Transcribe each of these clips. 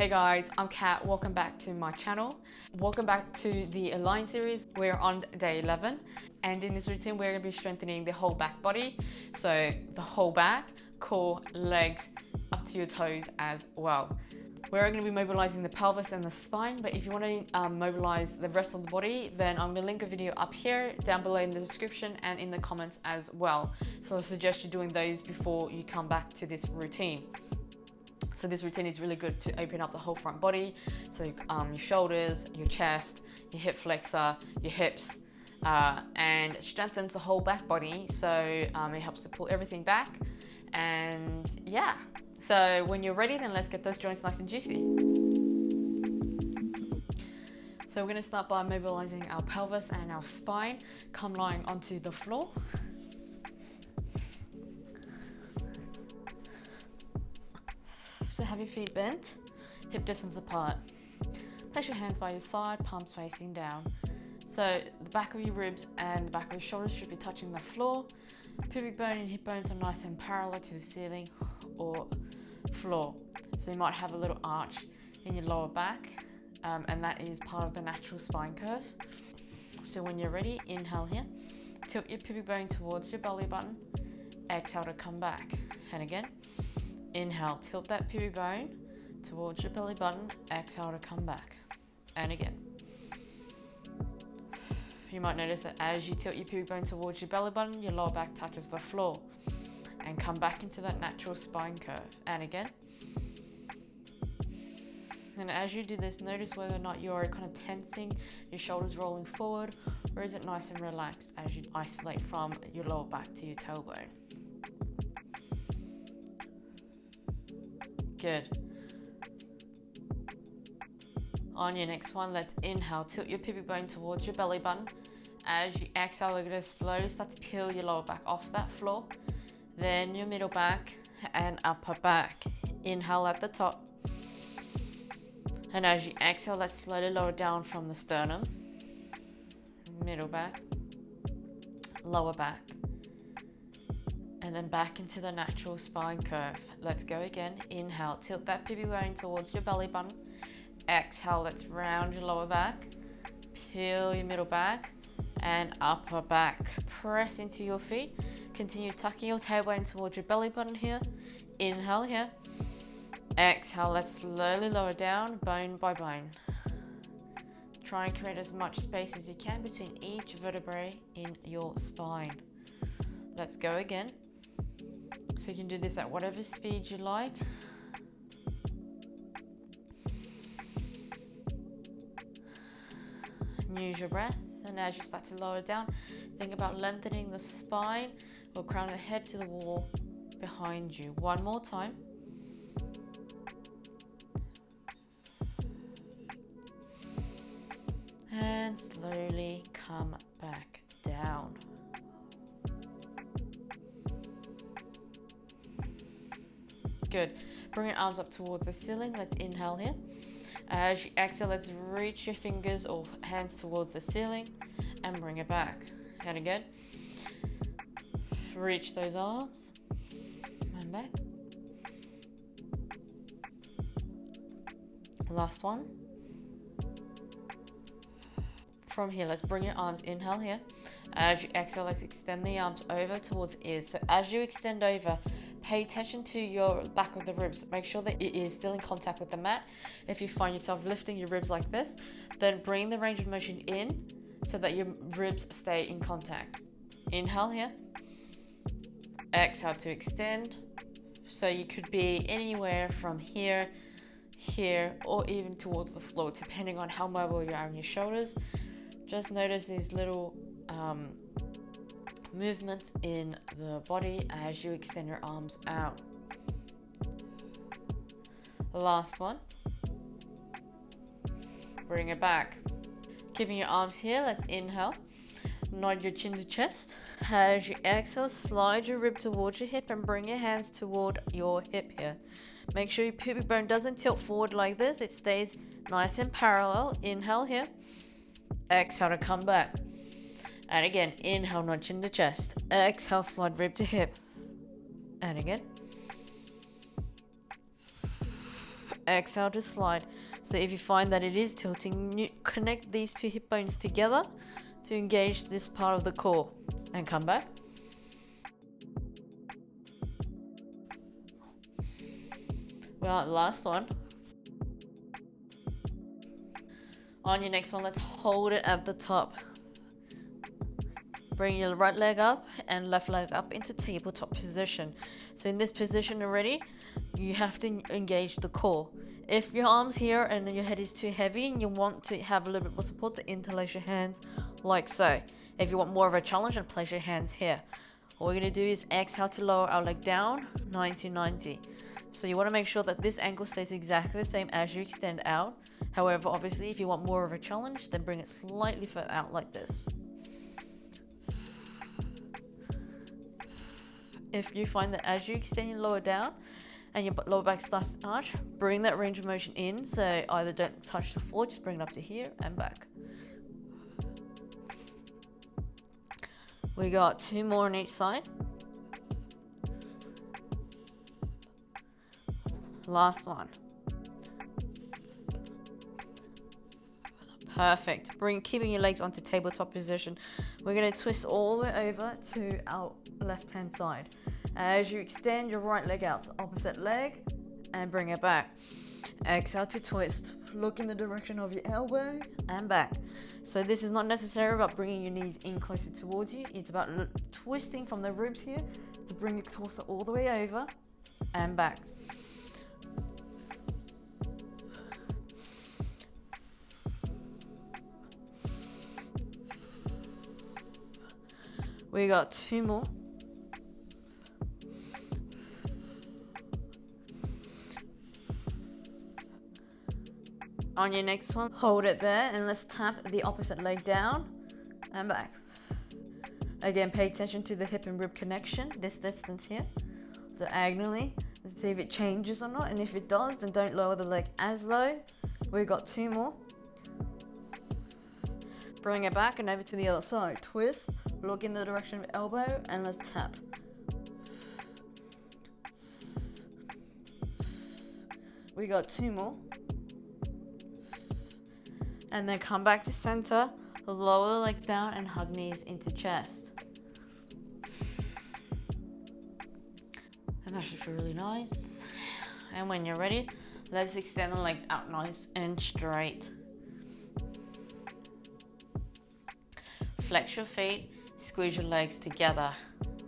Hey guys, I'm Kat. Welcome back to my channel. Welcome back to the Align series. We're on day 11, and in this routine we're going to be strengthening the whole back body. So the whole back, core, legs, up to your toes as well. We're going to be mobilizing the pelvis and the spine, but if you want to mobilize the rest of the body, then I'm going to link a video up here, down below in the description and in the comments as well. So I suggest you doing those before you come back to this routine. So this routine is really good to open up the whole front body. So your shoulders, your chest, your hip flexor, your hips, and it strengthens the whole back body. So it helps to pull everything back. And yeah, so when you're ready, then let's get those joints nice and juicy. So we're gonna start by mobilizing our pelvis and our spine. Come lying onto the floor. So have your feet bent, hip distance apart. Place your hands by your side, palms facing down. So the back of your ribs and the back of your shoulders should be touching the floor. Pubic bone and hip bones are nice and parallel to the ceiling or floor. So you might have a little arch in your lower back, and that is part of the natural spine curve. So when you're ready, inhale here. Tilt your pubic bone towards your belly button. Exhale to come back. And again. Inhale, tilt that pubic bone towards your belly button. Exhale to come back. And again. You might notice that as you tilt your pubic bone towards your belly button, your lower back touches the floor. And come back into that natural spine curve. And again. And as you do this, notice whether or not you're kind of tensing, your shoulders rolling forward, or is it nice and relaxed as you isolate from your lower back to your tailbone. Good. On your next one, let's inhale. Tilt your pubic bone towards your belly button. As you exhale, we're going to slowly start to peel your lower back off that floor. Then your middle back and upper back. Inhale at the top. And as you exhale, let's slowly lower down from the sternum. Middle back. Lower back. And then back into the natural spine curve. Let's go again. Inhale, tilt that pubic bone towards your belly button. Exhale, let's round your lower back. Peel your middle back and upper back. Press into your feet. Continue tucking your tailbone towards your belly button here. Inhale here. Exhale, let's slowly lower down, bone by bone. Try and create as much space as you can between each vertebrae in your spine. Let's go again. So you can do this at whatever speed you like. And use your breath. And as you start to lower down, think about lengthening the spine or crown of the head to the wall behind you. One more time. And slowly come back down. Good. Bring your arms up towards the ceiling. Let's inhale here. As you exhale, let's reach your fingers or hands towards the ceiling and bring it back. And again. Reach those arms and back. Last one. From here, let's bring your arms, inhale here. As you exhale, let's extend the arms over towards ears. So as you extend over, pay attention to your back of the ribs. Make sure that it is still in contact with the mat. If you find yourself lifting your ribs like this, then bring the range of motion in so that your ribs stay in contact. Inhale here. Exhale to extend. So you could be anywhere from here, here, or even towards the floor, depending on how mobile you are on your shoulders. Just notice these little movements in the body as you extend your arms out. Last one. Bring it back. Keeping your arms here, let's inhale. Nod your chin to chest. As you exhale, slide your rib towards your hip and bring your hands toward your hip here. Make sure your pubic bone doesn't tilt forward like this. It stays nice and parallel. Inhale here. Exhale to come back. And again, inhale, nod chin to chest. Exhale, slide rib to hip. And again. exhale to slide. So if you find that it is tilting, you connect these two hip bones together to engage this part of the core. And come back. Well, last one. On your next one, let's hold it at the top. Bring your right leg up and left leg up into tabletop position. So in this position already, you have to engage the core. If your arm's here and your head is too heavy and you want to have a little bit more support, then interlace your hands like so. If you want more of a challenge, then place your hands here. What we're going to do is exhale to lower our leg down, 90-90. So you want to make sure that this ankle stays exactly the same as you extend out. However, obviously, if you want more of a challenge, then bring it slightly further out like this. If you find that as you extend your lower down and your lower back starts to arch, bring that range of motion in. So either don't touch the floor, just bring it up to here and back. We got 2 more on each side. Last one. Perfect. Keeping your legs onto tabletop position. We're going to twist all the way over to our left hand side. As you extend your right leg out to opposite leg and bring it back. Exhale to twist. Look in the direction of your elbow and back. So this is not necessarily about bringing your knees in closer towards you. It's about twisting from the ribs here to bring your torso all the way over and back. We got 2 more. On your next one, hold it there and let's tap the opposite leg down and back. Again, pay attention to the hip and rib connection, this distance here, diagonally. Let's see if it changes or not, and if it does, then don't lower the leg as low. We got 2 more. Bring it back and over to the other side. Twist, look in the direction of elbow, and let's tap. We got 2 more. And then come back to center, lower the legs down and hug knees into chest. And that should feel really nice. And when you're ready, let's extend the legs out nice and straight. Flex your feet, squeeze your legs together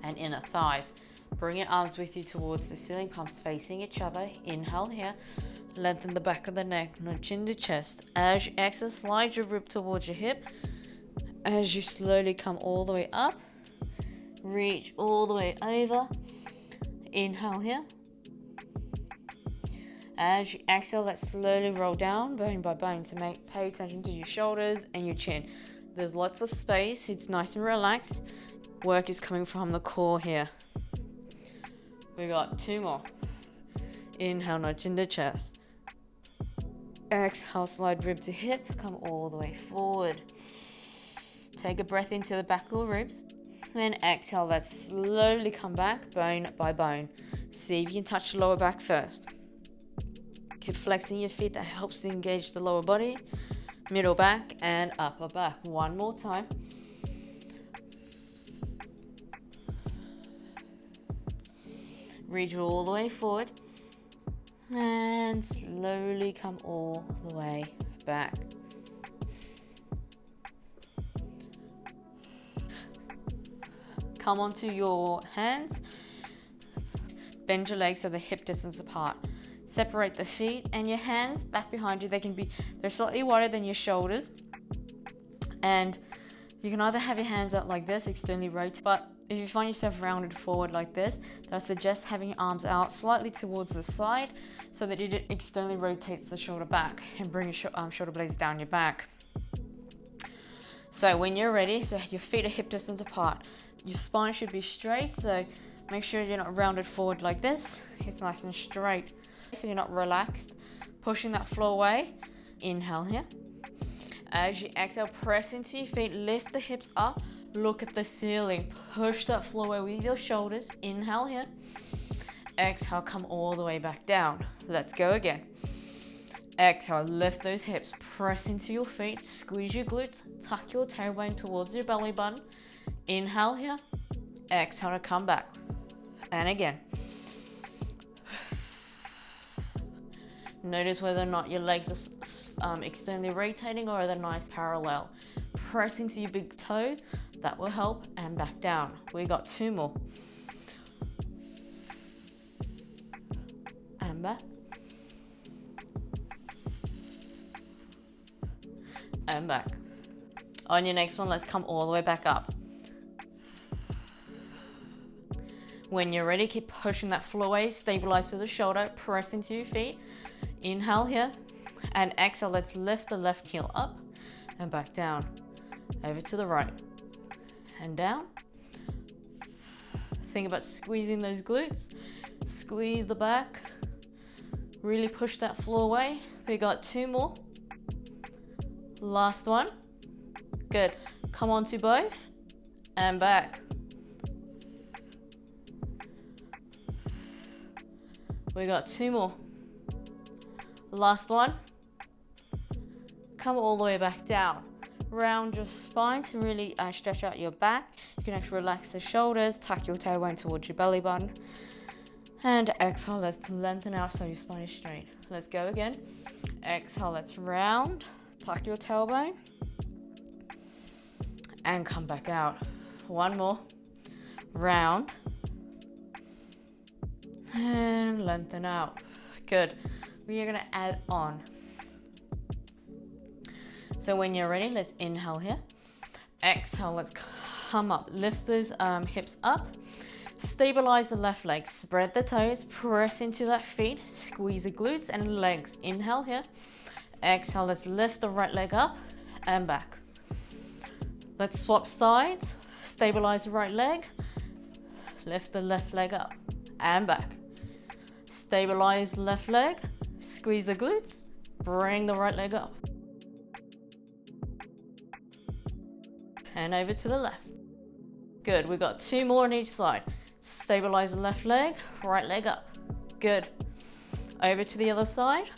and inner thighs. Bring your arms with you towards the ceiling, palms facing each other. Inhale here. Lengthen the back of the neck, nudge into chest. As you exhale, slide your rib towards your hip. As you slowly come all the way up, reach all the way over. Inhale here. As you exhale, let's slowly roll down bone by bone. So pay attention to your shoulders and your chin. There's lots of space, it's nice and relaxed. Work is coming from the core here. We got 2 more. Inhale, nudge into chest. Exhale, slide rib to hip, come all the way forward. Take a breath into the back of the ribs. Then exhale, let's slowly come back bone by bone. See if you can touch the lower back first. Keep flexing your feet, that helps to engage the lower body. Middle back and upper back. One more time. Reach all the way forward. And slowly come all the way back. Come onto your hands. Bend your legs so they're hip distance apart. Separate the feet and your hands back behind you. They're slightly wider than your shoulders. And you can either have your hands out like this, externally rotate, but if you find yourself rounded forward like this, then I suggest having your arms out slightly towards the side so that it externally rotates the shoulder back and bring your shoulder blades down your back. So when you're ready, so your feet are hip distance apart. Your spine should be straight, so make sure you're not rounded forward like this. It's nice and straight, so you're not relaxed. Pushing that floor away. Inhale here. As you exhale, press into your feet, lift the hips up, look at the ceiling. Push that floor away with your shoulders. Inhale here. Exhale, come all the way back down. Let's go again. Exhale, lift those hips, press into your feet, squeeze your glutes, tuck your tailbone towards your belly button. Inhale here, exhale to come back. And again. Notice whether or not your legs are externally rotating or they're nice parallel. Press into your big toe, that will help, and back down. We got 2 more. And back. And back. On your next one, let's come all the way back up. When you're ready, keep pushing that floor away, stabilize through the shoulder, press into your feet. Inhale here, and exhale, let's lift the left heel up and back down. Over to the right, and down. Think about squeezing those glutes, squeeze the back, really push that floor away. We got 2 more. Last one. Good. Come on to both, and back. We got 2 more. Last one. Come all the way back down. Round your spine to really stretch out your back. You can actually relax the shoulders, tuck your tailbone towards your belly button. And exhale, let's lengthen out so your spine is straight. Let's go again. Exhale, let's round, tuck your tailbone. And come back out. 1 more. Round. And lengthen out. Good. We are going to add on. So when you're ready, let's inhale here. Exhale, let's come up. Lift those hips up. Stabilize the left leg. Spread the toes. Press into that feet. Squeeze the glutes and legs. Inhale here. Exhale, let's lift the right leg up and back. Let's swap sides. Stabilize the right leg. Lift the left leg up and back. Stabilize the left leg. Squeeze the glutes. Bring the right leg up. And over to the left. Good. We've got 2 more on each side. Stabilize the left leg. Right leg up. Good. Over to the other side.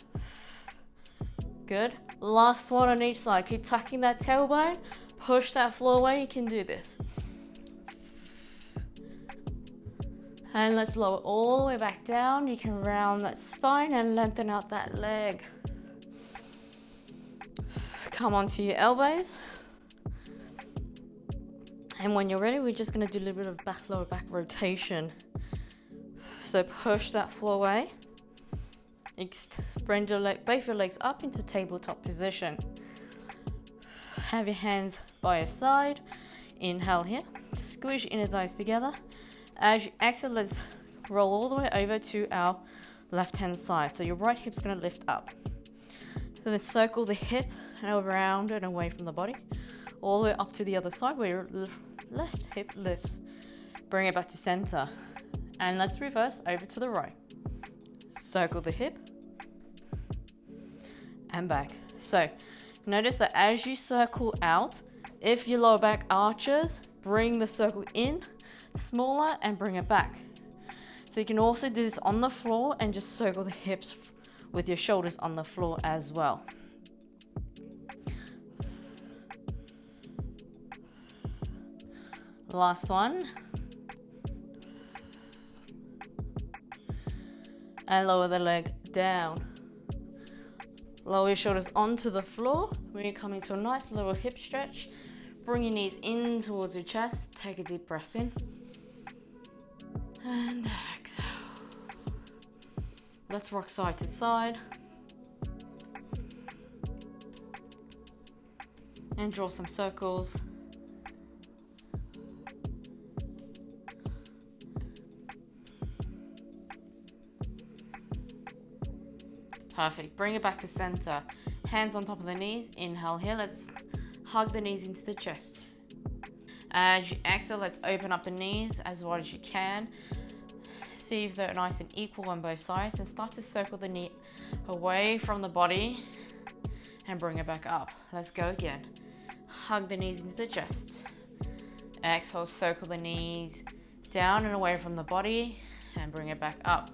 Good. Last one on each side. Keep tucking that tailbone. Push that floor away. You can do this. And let's lower all the way back down. You can round that spine and lengthen out that leg. Come onto your elbows. And when you're ready, we're just going to do a little bit of lower back rotation. So push that floor away. Bring both your legs up into tabletop position. Have your hands by your side. Inhale here. Squish your inner thighs together. As you exhale, let's roll all the way over to our left-hand side. So your right hip's going to lift up. So then circle the hip and around and away from the body. All the way up to the other side where your left hip lifts. Bring it back to center. And let's reverse over to the right. Circle the hip and back. So notice that as you circle out, if your lower back arches, bring the circle in smaller and bring it back. So you can also do this on the floor and just circle the hips with your shoulders on the floor as well. Last one. And lower the leg down. Lower your shoulders onto the floor. When you come into a nice little hip stretch, bring your knees in towards your chest. Take a deep breath in. And exhale. Let's rock side to side. And draw some circles. Perfect. Bring it back to center. Hands on top of the knees. Inhale here. Let's hug the knees into the chest. As you exhale, let's open up the knees as wide as you can. See if they're nice and equal on both sides, and start to circle the knee away from the body and bring it back up. Let's go again. Hug the knees into the chest. Exhale, circle the knees down and away from the body and bring it back up.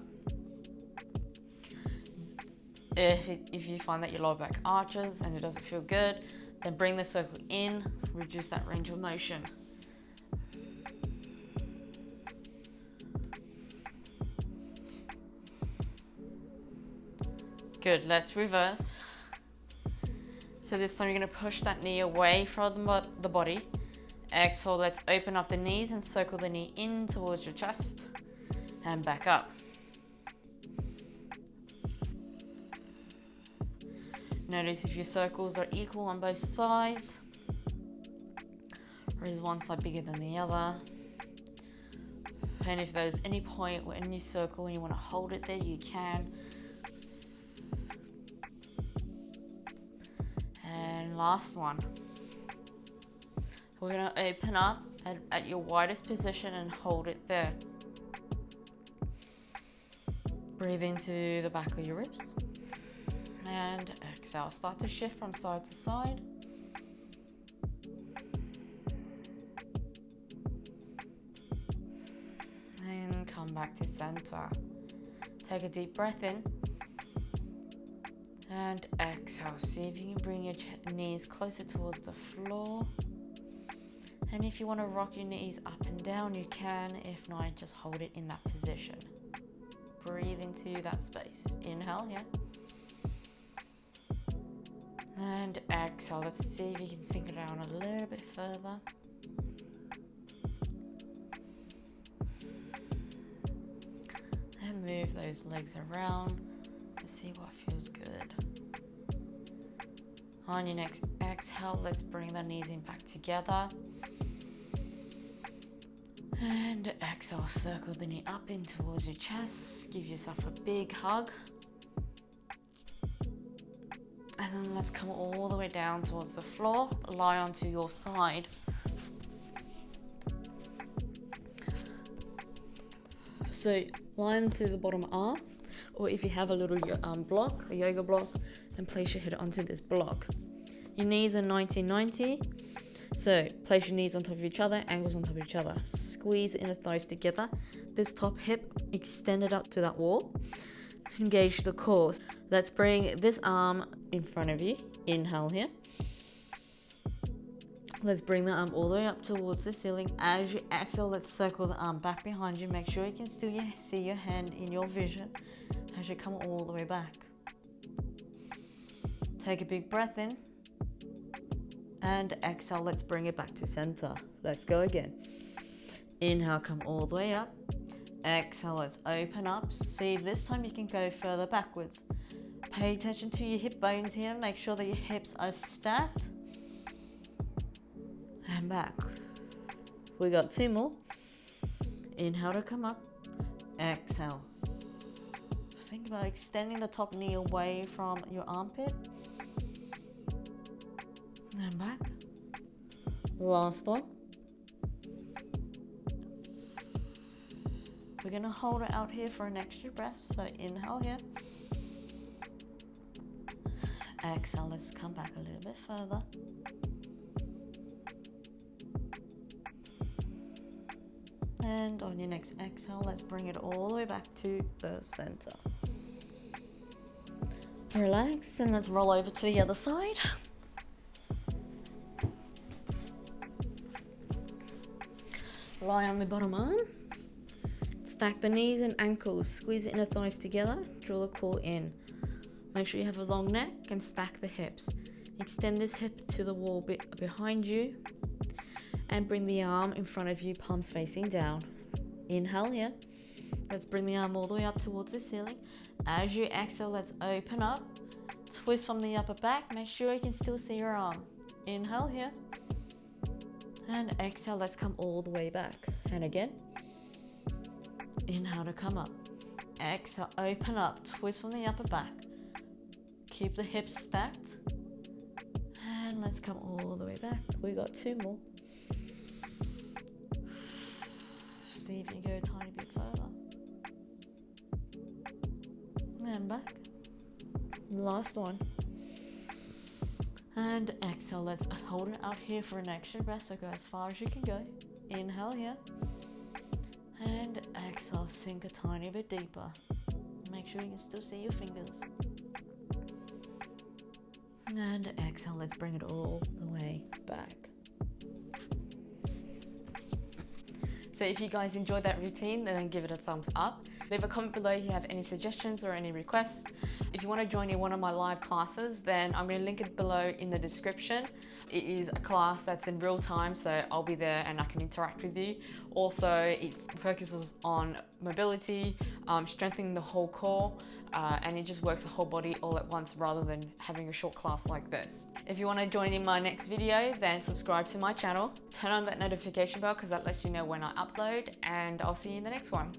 If you find that your lower back arches and it doesn't feel good, then bring the circle in, reduce that range of motion. Good, let's reverse. So this time you're going to push that knee away from the body. Exhale, let's open up the knees and circle the knee in towards your chest and back up. Notice if your circles are equal on both sides, or is one side bigger than the other. And if there's any point when you circle and you want to hold it there, you can. And last one. We're going to open up at your widest position and hold it there. Breathe into the back of your ribs. And exhale, start to shift from side to side. And come back to center. Take a deep breath in. And exhale. See if you can bring your knees closer towards the floor. And if you want to rock your knees up and down, you can. If not, just hold it in that position. Breathe into that space. Inhale here. And exhale. Let's see if you can sink it down a little bit further. And move those legs around to see what feels good. On your next exhale, let's bring the knees in back together. And exhale, circle the knee up in towards your chest. Give yourself a big hug. And then let's come all the way down towards the floor. Lie onto your side. So lie onto the bottom arm, or if you have a little block, a yoga block, then place your head onto this block. Your knees are 90-90. So place your knees on top of each other, ankles on top of each other. Squeeze the inner thighs together. This top hip extended up to that wall. Engage the core. Let's bring this arm in front of you. Inhale here. Let's bring the arm all the way up towards the ceiling. As you exhale, let's circle the arm back behind you. Make sure you can still see your hand in your vision as you come all the way back. Take a big breath in. And exhale, let's bring it back to center. Let's go again. Inhale, come all the way up. Exhale, let's open up. See if this time you can go further backwards. Pay attention to your hip bones here. Make sure that your hips are stacked. And back. We got two more. Inhale to come up. Exhale. Think about extending the top knee away from your armpit. And back. Last one. We're going to hold it out here for an extra breath. So inhale here. Exhale, let's come back a little bit further. And on your next exhale, let's bring it all the way back to the center. Relax, and let's roll over to the other side. Lie on the bottom arm. Stack the knees and ankles. Squeeze the inner thighs together. Draw the core in. Make sure you have a long neck and stack the hips. Extend this hip to the wall behind you. And bring the arm in front of you, palms facing down. Inhale here. Let's bring the arm all the way up towards the ceiling. As you exhale, let's open up. Twist from the upper back. Make sure you can still see your arm. Inhale here. And exhale, let's come all the way back. And again. Inhale to come up. Exhale, open up. Twist from the upper back. Keep the hips stacked. And let's come all the way back. We got two more. See if you go a tiny bit further. And back. Last one. And exhale. Let's hold it out here for an extra breath. So go as far as you can go. Inhale here. And exhale. Sink a tiny bit deeper. Make sure you can still see your fingers. And exhale, let's bring it all the way back. So if you guys enjoyed that routine, then give it a thumbs up. Leave a comment below if you have any suggestions or any requests. If you want to join in one of my live classes, then I'm going to link it below in the description. It is a class that's in real time, so I'll be there and I can interact with you. Also, it focuses on mobility, strengthening the whole core, and it just works the whole body all at once rather than having a short class like this. If you want to join in my next video, then subscribe to my channel. Turn on that notification bell because that lets you know when I upload, and I'll see you in the next one.